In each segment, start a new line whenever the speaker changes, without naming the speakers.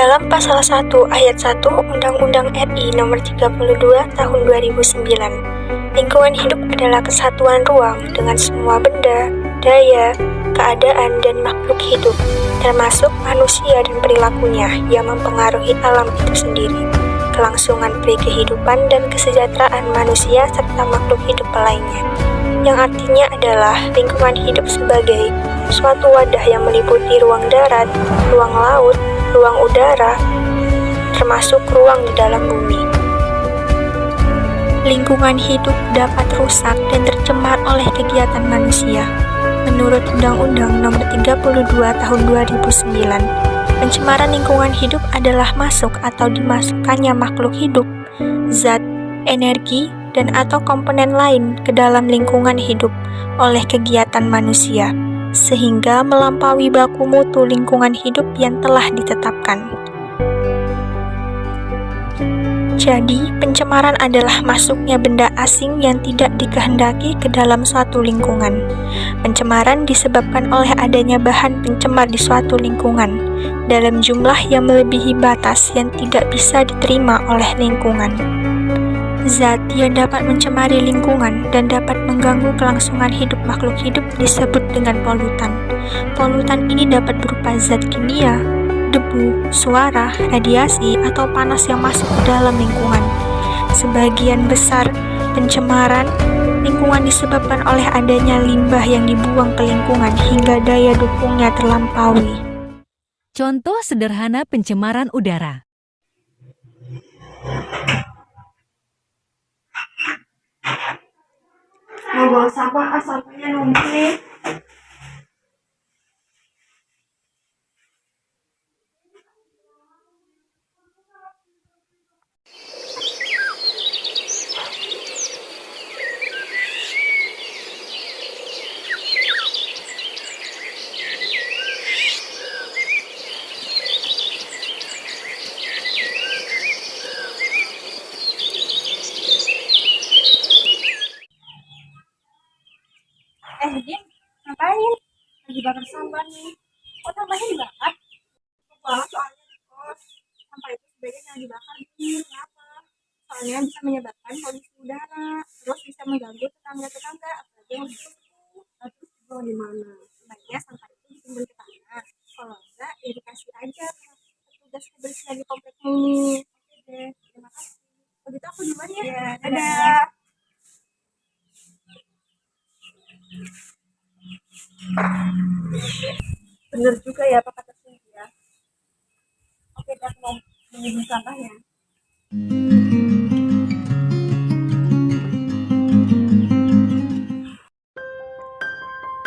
Dalam Pasal 1 Ayat 1 Undang-Undang RI Nomor 32 Tahun 2009, lingkungan hidup adalah kesatuan ruang dengan semua benda, daya, keadaan, dan makhluk hidup, termasuk manusia dan perilakunya yang mempengaruhi alam itu sendiri, kelangsungan kehidupan dan kesejahteraan manusia serta makhluk hidup lainnya, yang artinya adalah lingkungan hidup sebagai suatu wadah yang meliputi ruang darat, ruang laut, ruang udara, termasuk ruang di dalam bumi. Lingkungan hidup dapat rusak dan tercemar oleh kegiatan manusia. Menurut Undang-Undang Nomor 32 Tahun 2009, pencemaran lingkungan hidup adalah masuk atau dimasukkannya makhluk hidup, zat, energi, dan atau komponen lain ke dalam lingkungan hidup oleh kegiatan manusia, sehingga melampaui baku mutu lingkungan hidup yang telah ditetapkan. Jadi, pencemaran adalah masuknya benda asing yang tidak dikehendaki ke dalam suatu lingkungan. Pencemaran disebabkan oleh adanya bahan pencemar di suatu lingkungan dalam jumlah yang melebihi batas yang tidak bisa diterima oleh lingkungan. Zat yang dapat mencemari lingkungan dan dapat mengganggu kelangsungan hidup makhluk hidup disebut dengan polutan. Polutan ini dapat berupa zat kimia, debu, suara, radiasi, atau panas yang masuk ke dalam lingkungan. Sebagian besar pencemaran lingkungan disebabkan oleh adanya limbah yang dibuang ke lingkungan hingga daya dukungnya terlampaui.
Contoh sederhana pencemaran udara.
Mau buang sampah, sampahnya numpuk nih. Din, ngapain? Lagi bakar sampah nih. Kok sampahnya dibakar? Banget soalnya di kos. Sampah itu sebaiknya jangan dibakar, Din. Kenapa? Soalnya bisa menyebabkan polusi udara. Terus bisa mengganggu tetangga-tetangga, apalagi yang hidup. Terus dibuang di mana? Sebaiknya sampah itu ditimbun ke tanah. Kalau enggak, ya dikasih aja ke petugas kebersihan di komplekmu ini. Oke deh, terima kasih. Begitu aku duluan ya. Iya, dadah. Bener juga ya apa kata Cynthia. Oke, aku mau mengirim sampahnya.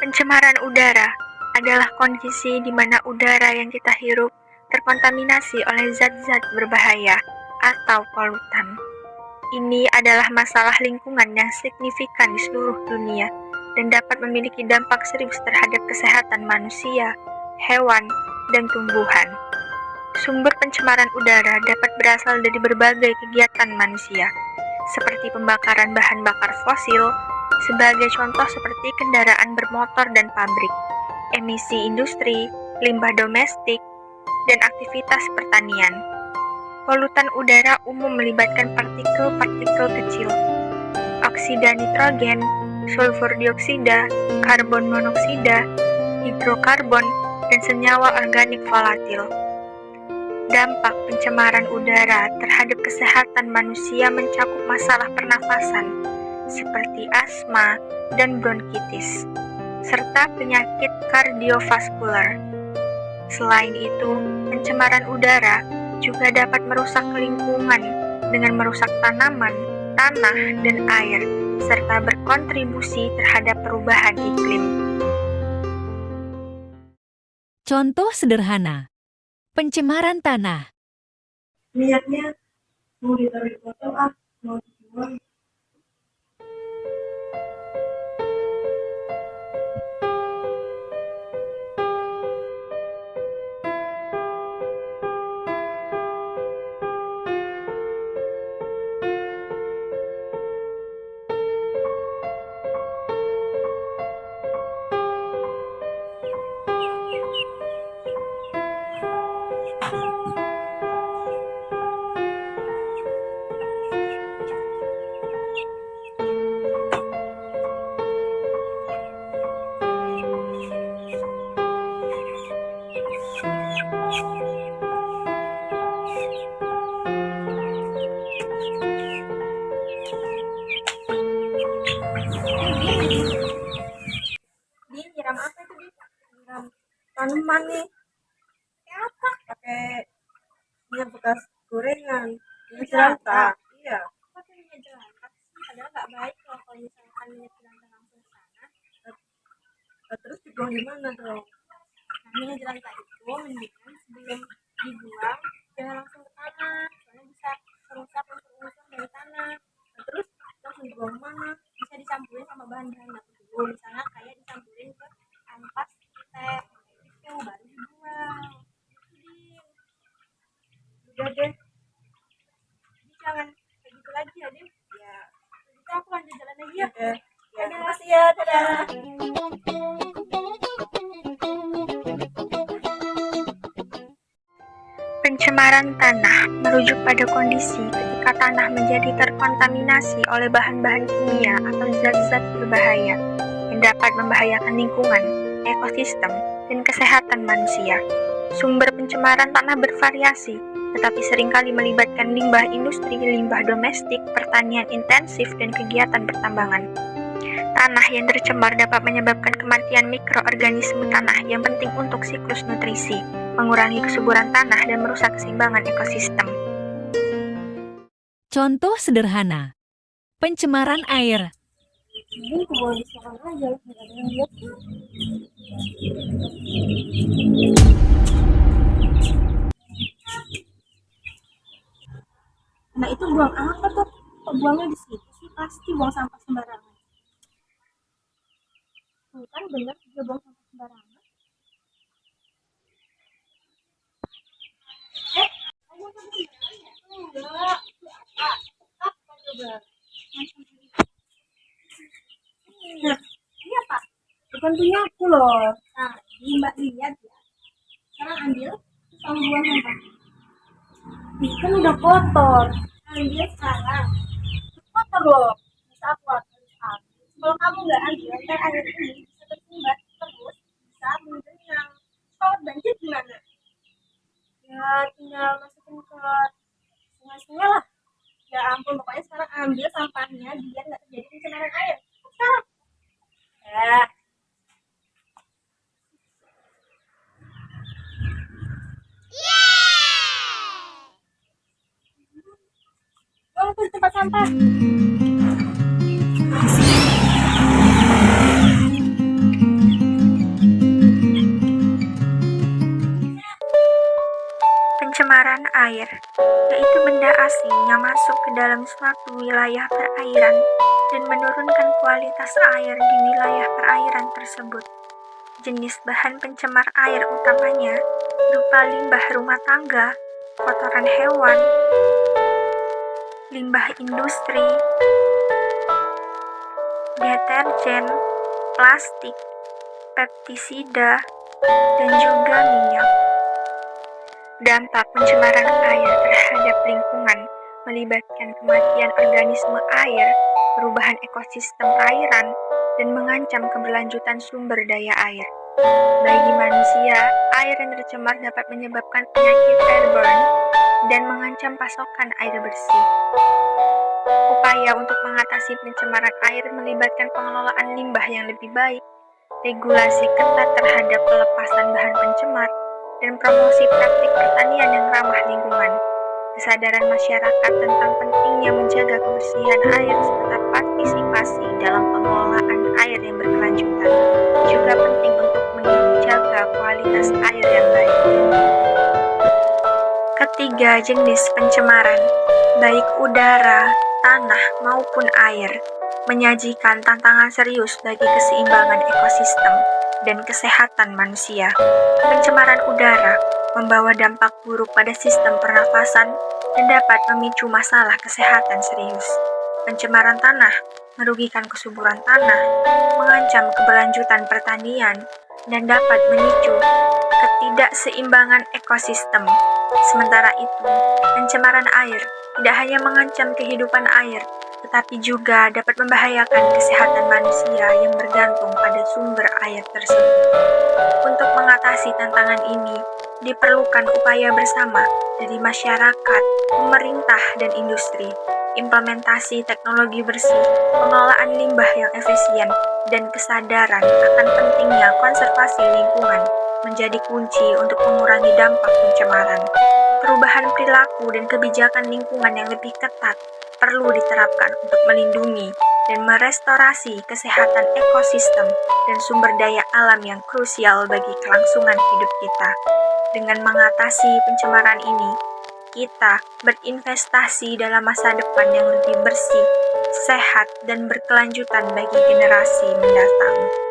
Pencemaran udara adalah kondisi di mana udara yang kita hirup terkontaminasi oleh zat-zat berbahaya atau polutan. Ini adalah masalah lingkungan yang signifikan di seluruh dunia dan dapat memiliki dampak serius terhadap kesehatan manusia, hewan, dan tumbuhan. Sumber pencemaran udara dapat berasal dari berbagai kegiatan manusia, seperti pembakaran bahan bakar fosil, sebagai contoh seperti kendaraan bermotor dan pabrik, emisi industri, limbah domestik, dan aktivitas pertanian. Polutan udara umum melibatkan partikel-partikel kecil, oksida nitrogen, sulfur dioksida, karbon monoksida, hidrokarbon, dan senyawa organik volatil. Dampak pencemaran udara terhadap kesehatan manusia mencakup masalah pernafasan, seperti asma dan bronkitis, serta penyakit kardiovaskular. Selain itu, pencemaran udara juga dapat merusak lingkungan dengan merusak tanaman, tanah, dan air, serta berkontribusi terhadap perubahan iklim.
Contoh sederhana, pencemaran tanah.
Niatnya mau ditaruh di botol, mau dibuang.
minyak bekas gorengan, minyak jelantah. Iya.
Pakai minyak jelantah sih, padahal nggak baik loh kalau misalkan minyak jelantah langsung ke sana.
Terus dibuang di mana dong?
Nah, minyak jelantah itu mendingan sebelum dibuang jangan langsung ke tanah, soalnya bisa merusak unsur-unsur dari tanah.
Terus langsung dibuang mana?
Bisa dicampurin sama bahan-bahan baku dulu, misalnya kayak dicampurin ke ampas teh, itu baru dibuang.
Udah deh.
Jadi jangan kayak gitu lagi ya, Dim.
Ya.
Kita aku lanjut jalan lagi ya.
Udah. Ya,
Dadah.
makasih ya. Dadah.
Pencemaran tanah merujuk pada kondisi ketika tanah menjadi terkontaminasi oleh bahan-bahan kimia atau zat-zat berbahaya yang dapat membahayakan lingkungan, ekosistem, dan kesehatan manusia. Sumber pencemaran tanah bervariasi, tetapi seringkali melibatkan limbah industri, limbah domestik, pertanian intensif, dan kegiatan pertambangan. Tanah yang tercemar dapat menyebabkan kematian mikroorganisme tanah yang penting untuk siklus nutrisi, mengurangi kesuburan tanah, dan merusak keseimbangan ekosistem.
Contoh sederhana. Pencemaran air.
Ini aku boleh silakan aja, nggak ada yang lihat kan? Nah itu buang apa tuh? Kok buangnya di situ sih? Pasti buang sampah sembarangan. Tuh kan bener dia buang sampah sembarangan. Kamu buang sampah sembarangan ya? Enggak. Apa coba? Nah, ini apa?
Bukan punya aku loh.
Nah, ini Mbak lihat ya. Sekarang ambil, terus kamu buang sampah.
Ih, kan udah kotor.
Ambil sekarang.
Kotor loh.
Bisa aku harus ambil. Kalau kamu nggak ambil, ntar air ini bisa tersumbat terus bisa menggenang. Kalau banjir gimana?
Ya, tinggal masukin ke sungai-sungai lah.
Ya ampun, pokoknya sekarang ambil sampahnya biar nggak terjadi pencemaran air. Sekarang.
Ya.
Buang tuh di tempat sampah.
Pencemaran air, yaitu benda asing yang masuk ke dalam suatu wilayah perairan dan menurunkan kualitas air di wilayah perairan tersebut. Jenis bahan pencemar air utamanya berupa limbah rumah tangga, kotoran hewan, limbah industri, deterjen, plastik, pestisida, dan juga minyak. Dampak pencemaran air terhadap lingkungan melibatkan kematian organisme air, perubahan ekosistem perairan, dan mengancam keberlanjutan sumber daya air. Bagi manusia, air yang tercemar dapat menyebabkan penyakit airborne dan mengancam pasokan air bersih. Upaya untuk mengatasi pencemaran air melibatkan pengelolaan limbah yang lebih baik, regulasi ketat terhadap pelepasan bahan pencemar, dan promosi praktik pertanian yang ramah lingkungan. Kesadaran masyarakat tentang pentingnya menjaga kebersihan air serta partisipasi dalam pengelolaan air yang berkelanjutan juga penting untuk menjaga kualitas air yang baik. Ketiga jenis pencemaran, baik udara, tanah maupun air, menyajikan tantangan serius bagi keseimbangan ekosistem dan kesehatan manusia. Pencemaran udara membawa dampak buruk pada sistem pernafasan dan dapat memicu masalah kesehatan serius. Pencemaran tanah merugikan kesuburan tanah, mengancam keberlanjutan pertanian, dan dapat memicu ketidakseimbangan ekosistem. Sementara itu, pencemaran air tidak hanya mengancam kehidupan air, tetapi juga dapat membahayakan kesehatan manusia yang bergantung pada sumber air tersebut. Untuk mengatasi tantangan ini, diperlukan upaya bersama dari masyarakat, pemerintah, dan industri, implementasi teknologi bersih, pengelolaan limbah yang efisien, dan kesadaran akan pentingnya konservasi lingkungan menjadi kunci untuk mengurangi dampak pencemaran. Perubahan perubahan perilaku dan kebijakan lingkungan yang lebih ketat perlu diterapkan untuk melindungi dan merestorasi kesehatan ekosistem dan sumber daya alam yang krusial bagi kelangsungan hidup kita. Dengan mengatasi pencemaran ini, kita berinvestasi dalam masa depan yang lebih bersih, sehat, dan berkelanjutan bagi generasi mendatang.